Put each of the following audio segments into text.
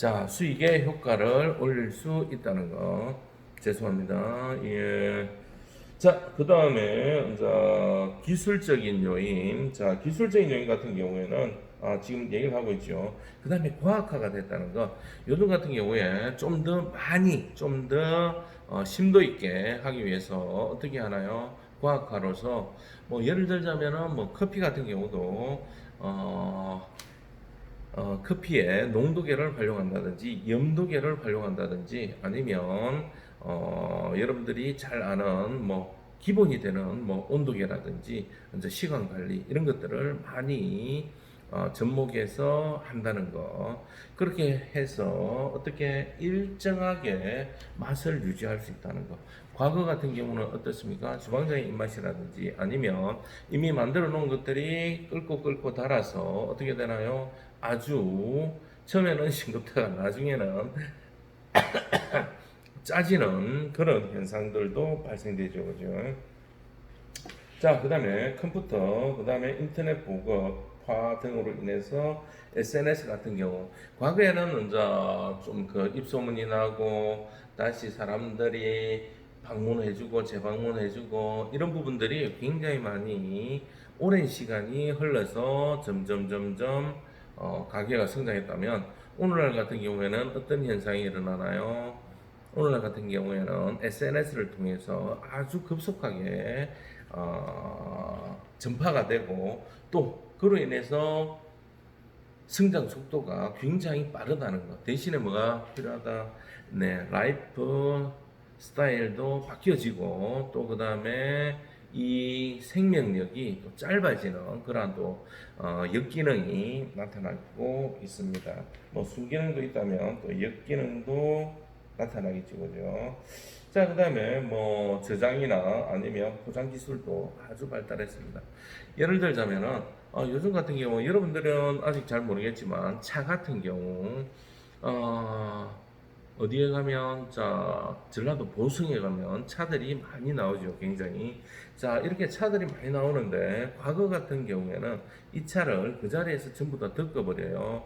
자, 수익의 효과를 올릴 수 있다는 거. 죄송합니다. 예. 자, 그 다음에, 기술적인 요인. 자, 기술적인 요인 같은 경우에는, 지금 얘기를 하고 있죠. 그 다음에 과학화가 됐다는 거. 요즘 같은 경우에 좀 더 많이, 좀 더, 심도 있게 하기 위해서 어떻게 하나요? 과학화로서, 뭐, 예를 들자면은, 뭐, 커피 같은 경우도, 커피의 농도계를 활용한다든지 염도계를 활용한다든지 아니면 여러분들이 잘 아는 뭐 기본이 되는 뭐 온도계라든지 이제 시간 관리 이런 것들을 많이 접목해서 한다는 거. 그렇게 해서 어떻게 일정하게 맛을 유지할 수 있다는 거. 과거 같은 경우는 어떻습니까? 주방장의 입맛이라든지 아니면 이미 만들어 놓은 것들이 끓고 달아서 어떻게 되나요? 아주 처음에는 싱겁다가 나중에는 짜지는 그런 현상들도 발생되죠. 그죠? 자, 그 다음에 컴퓨터, 그 다음에 인터넷 보급화 등으로 인해서 SNS 같은 경우, 과거에는 이제 좀 그 입소문이 나고, 다시 사람들이 방문해주고, 재방문해주고, 이런 부분들이 굉장히 많이 오랜 시간이 흘러서 점점, 가게가 성장했다면, 오늘날 같은 경우에는 어떤 현상이 일어나나요? 오늘날 같은 경우에는 SNS를 통해서 아주 급속하게 전파가 되고 또 그로 인해서 성장 속도가 굉장히 빠르다는 것. 대신에 뭐가 필요하다? 네, 라이프 스타일도 바뀌어지고 또 그 다음에 이 생명력이 또 짧아지는 그러한 또 역기능이 나타나고 있습니다. 뭐 순기능도 있다면 또 역기능도 나타나겠죠, 그죠? 자, 그 다음에 뭐 저장이나 아니면 포장 기술도 아주 발달했습니다. 예를 들자면은 요즘 같은 경우 여러분들은 아직 잘 모르겠지만 차 같은 경우 어, 어디에 가면 자 전라도 보성에 가면 차들이 많이 나오죠. 굉장히 자 이렇게 차들이 많이 나오는데 과거 같은 경우에는 이 차를 그 자리에서 전부 다 덮어버려요.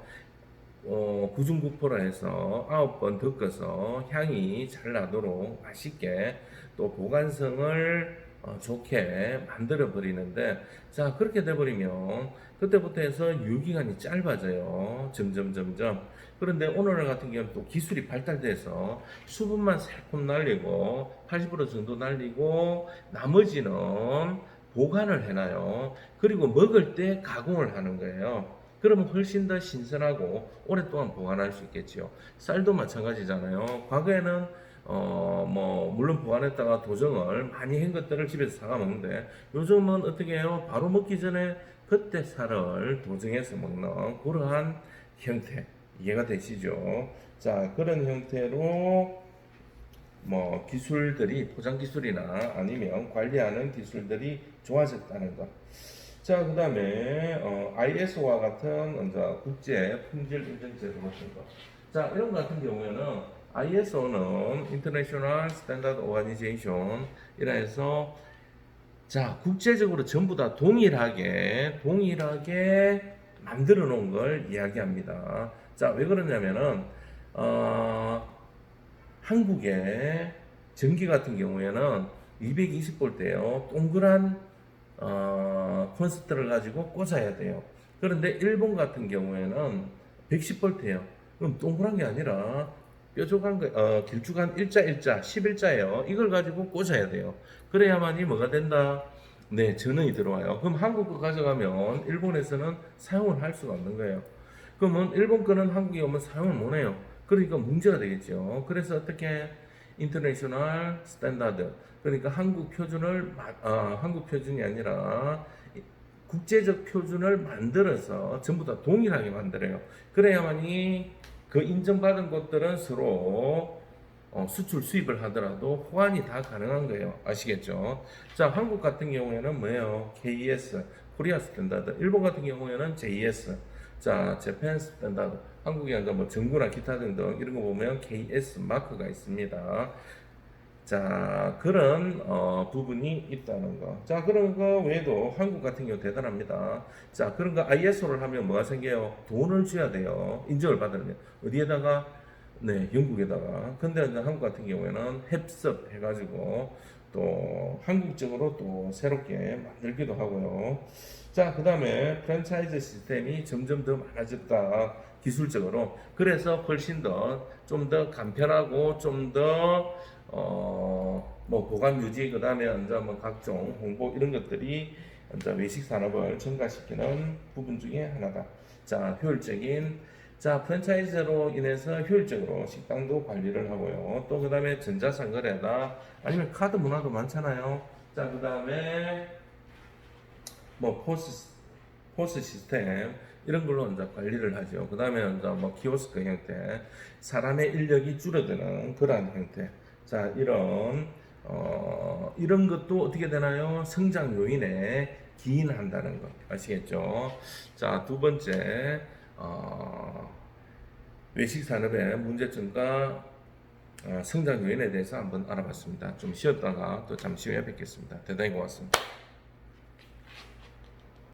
구중구포라 해서 9번 덮어서 향이 잘 나도록 맛있게 또 보관성을 좋게 만들어 버리는데 자 그렇게 돼버리면 그때부터 해서 유기간이 짧아져요. 점점 그런데 오늘 같은 경우는 또 기술이 발달돼서 수분만 살짝 날리고 80% 정도 날리고 나머지는 보관을 해놔요. 그리고 먹을 때 가공을 하는 거예요. 그러면 훨씬 더 신선하고 오랫동안 보관할 수 있겠지요. 쌀도 마찬가지잖아요. 과거에는 뭐 물론 보관했다가 도정을 많이 한 것들을 집에서 사가 먹는데 요즘은 어떻게 해요? 바로 먹기 전에 그때 쌀을 도정해서 먹는 그러한 형태 이해가 되시죠? 자 그런 형태로 뭐 기술들이 포장 기술이나 아니면 관리하는 기술들이 좋아졌다는 것. 자, 그 다음에, ISO와 같은, 국제 품질 인증 제도 같은 거. 자, 이런 거 같은 경우에는, ISO는 International Standard Organization, 이라 해서, 자, 국제적으로 전부 다 동일하게 만들어 놓은 걸 이야기합니다. 자, 왜 그러냐면은, 어, 한국의 전기 같은 경우에는 220볼트예요. 동그란 콘센트를 가지고 꽂아야 돼요. 그런데 일본 같은 경우에는 110볼트예요. 그럼 동그란 게 아니라 뾰족한 거, 길쭉한 일자, 11자예요. 이걸 가지고 꽂아야 돼요. 그래야만이 뭐가 된다? 네, 전원이 들어와요. 그럼 한국 거 가져가면 일본에서는 사용을 할 수가 없는 거예요. 그러면 일본 거는 한국에 오면 사용을 못 해요. 그러니까 문제가 되겠죠. 그래서 어떻게 인터내셔널 스탠다드 그러니까 한국 표준이 아니라 국제적 표준을 만들어서 전부 다 동일하게 만들어요. 그래야만이 그 인정받은 것들은 서로 수출 수입을 하더라도 호환이 다 가능한 거예요. 아시겠죠? 자, 한국 같은 경우에는 뭐예요? KS, 코리아 스탠다드. 일본 같은 경우에는 JS. 자, 재팬 스탠다드. 한국에 뭐 정부나 기타 등등 이런 거 보면 KS 마크가 있습니다. 자, 그런 부분이 있다는 거. 자, 그런 거 외에도 한국 같은 경우 대단합니다. 자, 그런 거 ISO를 하면 뭐가 생겨요? 돈을 줘야 돼요. 인정을 받으려면. 어디에다가? 네, 영국에다가. 근데 이제 한국 같은 경우에는 합섭해가지고 또 한국적으로 또 새롭게 만들기도 하고요. 자, 그 다음에 프랜차이즈 시스템이 점점 더 많아졌다. 기술적으로. 그래서 훨씬 더 좀 더 간편하고 좀더 뭐 보관 유지 그다음에 이제 뭐 각종 홍보 이런 것들이 이제 외식 산업을 증가시키는 부분 중에 하나다. 자, 효율적인 자 프랜차이즈로 인해서 효율적으로 식당도 관리를 하고요. 또 그다음에 전자상거래다 아니면 카드 문화도 많잖아요. 자, 그다음에 뭐 포스 시스템 이런 걸로 이제 관리를 하죠. 그 다음에 이제 뭐 키오스크 형태, 사람의 인력이 줄어드는 그러한 형태. 자, 이런 것도 어떻게 되나요? 성장 요인에 기인한다는 거 아시겠죠? 자, 두 번째 외식 산업의 문제점과 성장 요인에 대해서 한번 알아봤습니다. 좀 쉬었다가 또 잠시 후에 뵙겠습니다. 대단히 고맙습니다.